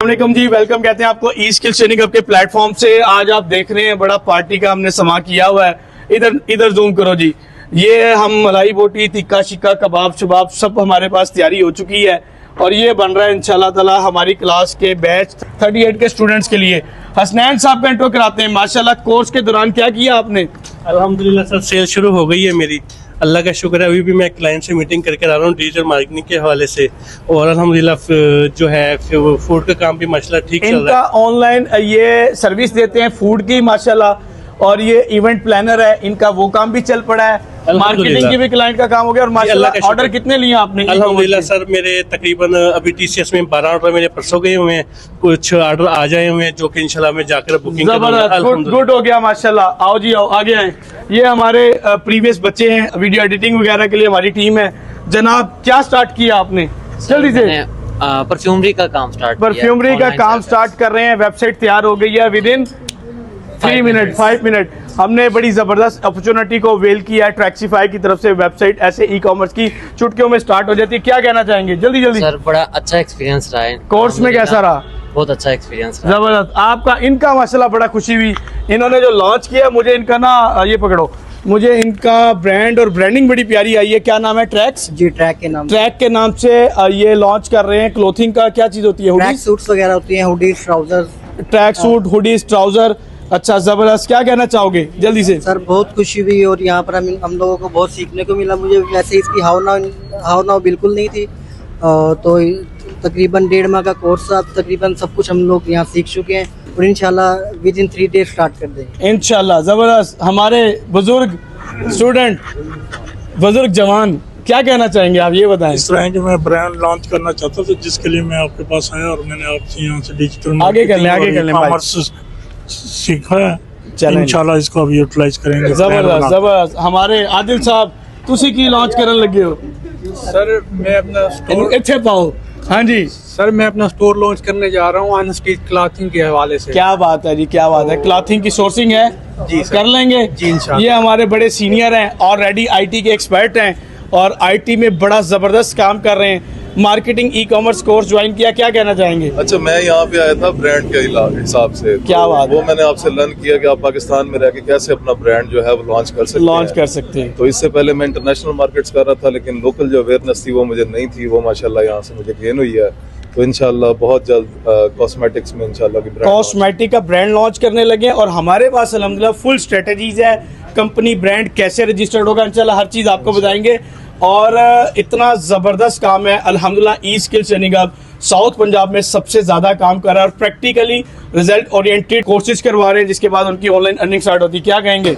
अस्सलाम जी, वेलकम कहते हैं आपको ई स्किल्स ट्रेनिंग हब के प्लेटफॉर्म से। आज आप देख रहे हैं बड़ा पार्टी का हमने समा किया हुआ है। इधर जूम करो जी। ये हम मलाई बोटी, तिक्का शिक्का, कबाब शबाब सब हमारे पास तैयारी हो चुकी है और ये बन रहा है इंशाल्लाह ताला हमारी क्लास के बैच 38 के स्टूडेंट्स के लिए। हसनैन साहब का इंट्रो कराते हैं। माशाल्लाह, कोर्स के दौरान क्या किया आपने? अल्हम्दुलिल्लाह सर, सेल शुरू हो गई है मेरी, अल्लाह का शुक्र है। अभी भी मैं क्लाइंट से मीटिंग करके आ रहा हूँ डिजिटल मार्केटिंग के हवाले से, और अल्हम्दुलिल्लाह जो है फूड का काम भी माशाल्लाह ठीक चल रहा इनका है। ऑनलाइन ये सर्विस देते हैं फूड की माशाल्लाह, और ये इवेंट प्लानर है, इनका वो काम भी चल पड़ा है। मार्केटिंग की भी क्लाइंट का काम हो गया। और माशाल्लाह ऑर्डर कितने लिए आपने? अल्हम्दुलिल्लाह सर, मेरे तकरीबन अभी TCS में 12 ऑर्डर मेरे परसों गए हुए हैं, कुछ ऑर्डर आ जाए हुए हैं जो कि इंशाल्लाह मैं जाकर बुकिंग जबरदस्त, गुड हो गया माशाल्लाह। आओ जी, आओ आगे आए। ये हमारे प्रीवियस बच्चे हैं, वीडियो एडिटिंग वगैरह के लिए हमारी टीम है। जनाब, क्या स्टार्ट किया आपने? जल्दी से। परफ्यूमरी का काम स्टार्ट परफ्यूमरी का काम स्टार्ट कर रहे हैं। वेबसाइट तैयार हो गई है विद इन 3 मिनट 5 मिनट। हमने बड़ी जबरदस्त अपॉर्चुनिटी को वेल किया है। ट्रैक्सीफाई की तरफ से वेबसाइट ऐसे ई कॉमर्स की चुटकियों में स्टार्ट हो जाती है। क्या कहना चाहेंगे? जल्दी जल्दी। सर, बड़ा अच्छा एक्सपीरियंस रहा है। कोर्स में कैसा रहा? बहुत अच्छा एक्सपीरियंस रहा। जबरदस्त। आपका इनका माशाल्लाह बड़ा खुशी हुई। इन्होंने जो लॉन्च किया, मुझे इनका ना ये पकड़ो, मुझे इनका ब्रांड और ब्रांडिंग बड़ी प्यारी आई है। क्या नाम है? ट्रैक्स जी, ट्रैक के नाम से ये लॉन्च कर रहे हैं। क्लोथिंग का क्या चीज होती है? ट्रैक सूट्स वगैरह होती हैं, hoodies, trouser. Track suit, hoodies, trouser. अच्छा, जबरदस्त। क्या कहना चाहोगे जल्दी से? सर, बहुत खुशी हुई और यहाँ पर हम लोगों को बहुत सीखने को मिला। मुझे वैसे इसकी हाउ नाउ बिल्कुल नहीं थी, तो तकरीबन 1.5 माह का कोर्स था। तकरीबन सब कुछ हम लोग यहाँ सीख चुके हैं और इंशाल्लाह विद इन 3 डेज स्टार्ट कर देंगे इंशाल्लाह। जबरदस्त। हमारे बुजुर्ग स्टूडेंट, बुजुर्ग जवान, क्या कहना चाहेंगे आप? ये बताएं। इस तरह के मैं ब्रांड लॉन्च करना चाहता था, जिसके लिए मैं आपके पास आया और मैंने आपसे यहाँ से डिजिटल आगे कर लें कॉमर्स सीखा है। इंशाल्लाह इसको अब यूटिलाइज करेंगे। जबरदस्त जबरदस्त। हमारे आदिल साहब, तुसी की लॉन्च करने लगे हो? सर, मैं अपना स्टोर इत्थे पाओ। हाँ जी सर, मैं अपना स्टोर लॉन्च करने जा रहा हूँ अनस्टिच क्लॉथिंग के हवाले से। क्या बात है जी, क्या बात है। क्लॉथिंग की सोर्सिंग है जी सर। कर लेंगे जी इंशाल्लाह। ये हमारे बड़े सीनियर हैं, ऑलरेडी IT के एक्सपर्ट हैं और IT में बड़ा जबरदस्त काम कर रहे हैं। Marketing e commerce course join किया, क्या कहना चाहेंगे? अच्छा, मैं यहाँ पे आया था ब्रांड के हिसाब से। क्या बात वो मैंने आपसे लर्न किया कि आप पाकिस्तान में रह के कैसे अपना ब्रांड जो है वो लॉन्च कर सकते हैं। तो इससे पहले मैं इंटरनेशनल मार्केट्स कर रहा था, लेकिन लोकल जो अवेयरनेस थी वो मुझे नहीं थी। वो माशाल्लाह यहाँ से मुझे गेन हुई है। तो इंशाल्लाह बहुत जल्द कॉस्मेटिक्स में इंशाल्लाह की कॉस्मेटिक का ब्रांड लॉन्च करने लगे और हमारे पास अल्हम्दुलिल्लाह फुल स्ट्रेटजीज है। कंपनी ब्रांड कैसे रजिस्टर्ड होगा इंशाल्लाह हर चीज़ आपको बताएंगे। और इतना ज़बरदस्त काम है अल्हम्दुलिल्लाह। E skills training hub south Punjab में सबसे ज़्यादा काम कर रहा है और प्रैक्टिकली रिजल्ट ओरिएंटेड कोर्सेज करवा रहे हैं, जिसके बाद उनकी ऑनलाइन अर्निंग स्टार्ट होती है। क्या कहेंगे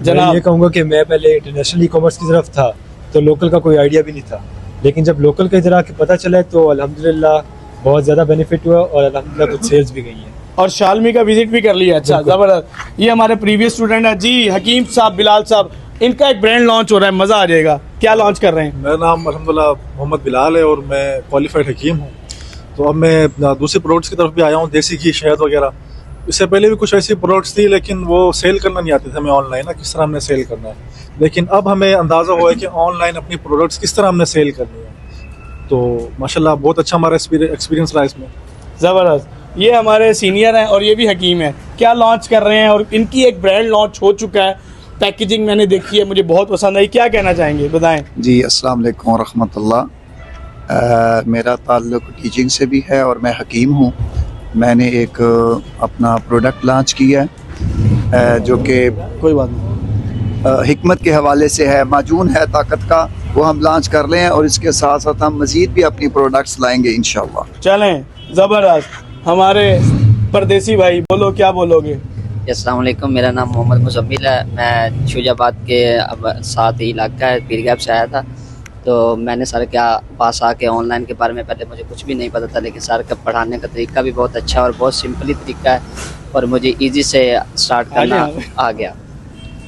जनाब? मैं ये कहूँगा कि मैं पहले इंटरनेशनल ई कॉमर्स की तरफ था तो लोकल का कोई आइडिया भी नहीं था, लेकिन जब लोकल की तरह के पता चला तो अल्हम्दुलिल्लाह बहुत ज़्यादा बेनिफिट हुआ और अल्हम्दुलिल्लाह कुछ सेल्स भी गई है और शालमी का विजिट भी कर लिया। अच्छा, ज़बरदस्त। ये हमारे प्रीवियस स्टूडेंट है जी, हकीम साहब, बिलाल साहब। इनका एक ब्रांड लॉन्च हो रहा है, मज़ा आ जाएगा। क्या लॉन्च कर रहे हैं? मेरा नाम अल्हम्दुलिल्लाह मोहम्मद बिलाल है और मैं क्वालिफाइड हकीम हूँ। तो अब मैं दूसरे प्रोडक्ट्स की तरफ भी आया हूँ, देसी घी, शहद वगैरह। इससे पहले भी कुछ ऐसी प्रोडक्ट्स थी, लेकिन वो सेल करना नहीं आते थे हमें ऑनलाइन, ना किस तरह हमने सेल करना है। लेकिन अब हमें अंदाज़ा हुआ है कि ऑनलाइन अपनी प्रोडक्ट्स किस तरह हमने सेल करनी है। तो माशाल्लाह बहुत अच्छा हमारा एक्सपीरियंस रहा इसमें। ज़बरदस्त। ये हमारे सीनियर हैं और ये भी हकीम है। क्या लॉन्च कर रहे हैं? और इनकी एक ब्रांड लॉन्च हो चुका है, पैकेजिंग मैंने देखी है, मुझे बहुत पसंद आई। क्या कहना चाहेंगे, बताएं। जी, अस्सलाम वालेकुम रहमतुल्लाह। मेरा ताल्लुक टीचिंग से भी है और मैं हकीम हूँ। मैंने एक अपना प्रोडक्ट लॉन्च किया है जो कि कोई बात नहीं, हिकमत के हवाले से है, माजून है ताकत का। वो हम लॉन्च कर रहे हैं और इसके साथ साथ हम मज़ीद भी अपनी प्रोडक्ट्स लाएंगे इंशाल्लाह। चलें, ज़बरदस्त। हमारे परदेसी भाई, बोलो, क्या बोलोगे? अस्सलाम वालेकुम, मेरा नाम मोहम्मद मुज़म्मिल है। मैं शुजाबाद के साथ ही इलाका है, पीर गैप से आया था। तो मैंने सर के पास आके ऑनलाइन के बारे में पहले मुझे कुछ भी नहीं पता था, लेकिन सर का पढ़ाने का तरीका भी बहुत अच्छा और बहुत सिंपली तरीका है और मुझे ईजी से स्टार्ट करना आ गया।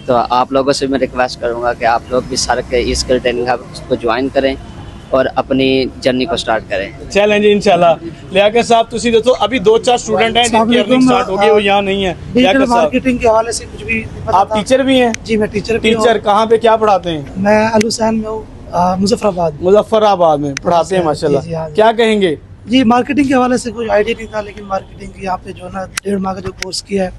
तो आप लोगों से मैं रिक्वेस्ट करूँगा कि आप लोग भी सर के ई स्किल ट्रेनिंग हब को ज्वाइन करें और अपनी जर्नी को स्टार्ट करें। चलें जी इंशाल्लाह। लियाकत साहब, तुसी देखो अभी 2-4 स्टूडेंट हैं जिनकी अर्निंग स्टार्ट हो गई, वो यहाँ नहीं है। लियाकत साहब, मार्केटिंग के हवाले से कुछ भी आप टीचर भी हैं? जी, मैं टीचर कहाँ पे क्या पढ़ाते हैं? मैं अल हुसैन में हूँ, मुजफ्फराबाद में पढ़ाते हैं माशाल्लाह। क्या कहेंगे जी मार्केटिंग के हवाले से कोई आइडिया नहीं था, लेकिन मार्केटिंग की यहाँ पे जो है ना 1.5 माह का जो कोर्स किया है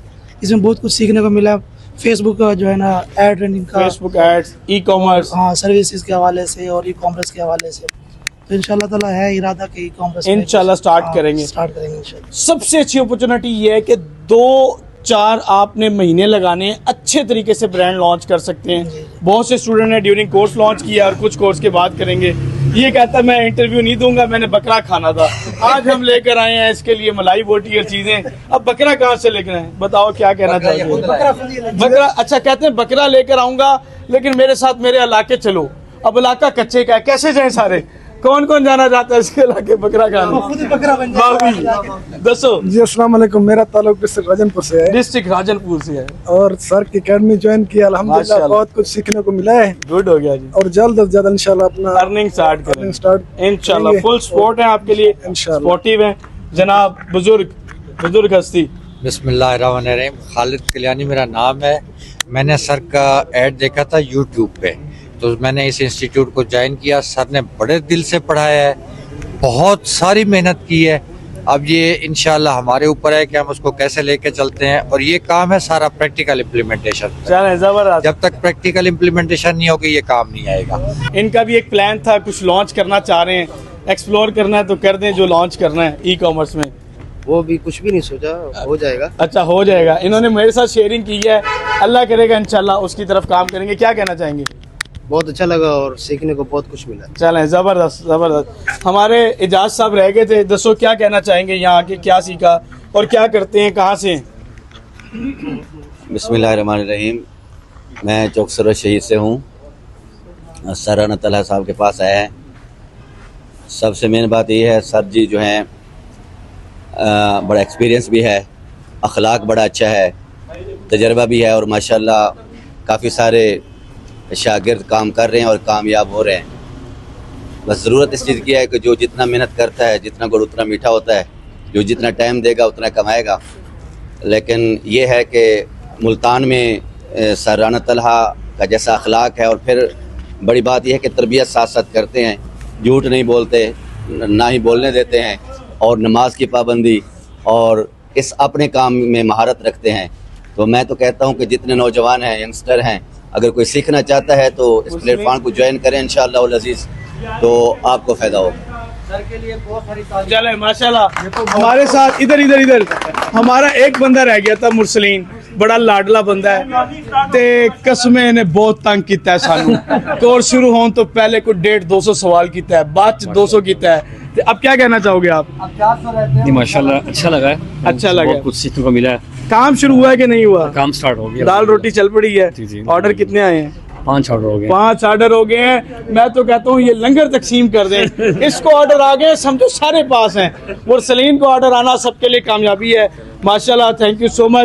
इसमें बहुत कुछ सीखने को मिला। फेसबुक का जो है ना एड रनिंग का, फेसबुक एड्स, ई कॉमर्स, हाँ सर्विसेज के हवाले से और ई कॉमर्स के हवाले से, तो इंशाल्लाह ताला है इरादा कि ई कॉमर्स इंशाल्लाह स्टार्ट करेंगे इंशाल्लाह। सबसे अच्छी अपॉर्चुनिटी ये है कि 2-4 आपने महीने लगाने हैं, अच्छे तरीके से ब्रांड लॉन्च कर सकते हैं। बहुत से स्टूडेंट ने ड्यूरिंग कोर्स लॉन्च किया और कुछ कोर्स के बाद करेंगे। ये कहता है मैं इंटरव्यू नहीं दूंगा, मैंने बकरा खाना था। आज हम लेकर आए हैं इसके लिए मलाई बोटी और चीजें। अब बकरा कहाँ से लेकर आए, बताओ क्या कहना चाहोगे? बकरा, अच्छा कहते हैं बकरा लेकर आऊंगा, लेकिन मेरे साथ मेरे इलाके चलो। अब इलाका कच्चे का है, कैसे जाए सारे? कौन कौन जाना चाहता है इसके इलाके बकरा खाने? दसो जी। अस्सलाम वालेकुम, मेरा ताल्लुक डिस्ट्रिक्ट राजनपुर से है। डिस्ट्रिक्ट राजनपुर से है और सर की अकेडमी ज्वाइन किया, अल्हम्दुलिल्लाह बहुत कुछ सीखने को मिला है। गुड हो गया जी। और जल्द से जल्द इंशाल्लाह अपना अर्निंग स्टार्ट करेंगे इंशाल्लाह। फुल करेंगे। सपोर्ट है आपके लिए, सपोर्टिव है जनाब। बुजुर्ग हस्ती। बिस्मिल्लाहिर्रहमानिर्रहीम, खालिद कल्याणी मेरा नाम है। मैंने सर का ऐड देखा था यूट्यूब पे, तो मैंने इस इंस्टीट्यूट को ज्वाइन किया। सर ने बड़े दिल से पढ़ाया है, बहुत सारी मेहनत की है। अब ये इंशाल्लाह हमारे ऊपर है कि हम उसको कैसे लेके चलते हैं, और ये काम है सारा प्रैक्टिकल इम्प्लीमेंटेशन। जबरदस्त। जब तक प्रैक्टिकल इम्प्लीमेंटेशन नहीं होगी ये काम नहीं आएगा। इनका भी एक प्लान था, कुछ लॉन्च करना चाह रहे हैं, एक्सप्लोर करना है तो कर दें जो लॉन्च करना है ई कॉमर्स में। वो भी कुछ भी नहीं सोचा, हो जाएगा। अच्छा हो जाएगा। इन्होंने मेरे साथ शेयरिंग की है, अल्लाह करेगा इंशाल्लाह उसकी तरफ काम करेंगे। क्या कहना चाहेंगे? बहुत अच्छा लगा और सीखने को बहुत कुछ मिला। चलें, जबरदस्त। हमारे एजाज साहब रह गए थे, दसो क्या कहना चाहेंगे, यहाँ आके क्या सीखा और क्या करते हैं, कहाँ से हैं? बिस्मिल्लाहिर्रहमानिर्रहीम, मैं चौकसर शहीद से हूँ। सर राना तलहा साहब के पास आया है। सबसे मेन बात ये है, सर जी जो हैं बड़ा एक्सपीरियंस भी है, अखलाक बड़ा अच्छा है, तजर्बा भी है, और माशाल्लाह काफ़ी सारे शागिर्द काम कर रहे हैं और कामयाब हो रहे हैं। बस ज़रूरत इस चीज़ की है कि जो जितना मेहनत करता है, जितना गुड़ उतना मीठा होता है, जो जितना टाइम देगा उतना कमाएगा। लेकिन ये है कि मुल्तान में सर राना तलहा का जैसा अखलाक है, और फिर बड़ी बात यह है कि तरबियत साथ साथ करते हैं, झूठ नहीं बोलते, ना ही बोलने देते हैं, और नमाज की पाबंदी और इस अपने काम में महारत रखते हैं। तो मैं तो कहता हूँ कि जितने नौजवान हैं, यंगस्टर हैं, अगर कोई सीखना चाहता है तो इस प्लेटफॉर्म को ज्वाइन करें इंशाअल्लाह अज़ीज़, तो आपको फ़ायदा होगा। सर के लिए बहुत सारी चले माशाल्लाह। हमारे साथ इधर हमारा एक बंदा रह गया था, मुरसलीन, बड़ा लाडला बंदा है ते कसमें ने बहुत तंग किया है सानू। कोर्स शुरू होने तो पहले कोई 150-200 सवाल किया है, बाद 200 किया है। तो अब क्या कहना चाहोगे आप? नहीं माशाल्लाह अच्छा लगा है, अच्छा लगा, बहुत कुछ सीखने को मिला है। काम शुरू हुआ है कि नहीं हुआ? काम स्टार्ट हो गया, दाल रोटी चल पड़ी है। ऑर्डर कितने आए हैं? 5 ऑर्डर हो गए। 5 ऑर्डर हो गए हैं। मैं तो कहता हूँ ये लंगर तकसीम कर दें। इसको ऑर्डर आ गए, समझो सारे पास हैं। मुरसलीन को ऑर्डर आना सबके लिए कामयाबी है। माशाल्लाह, थैंक यू सो मच।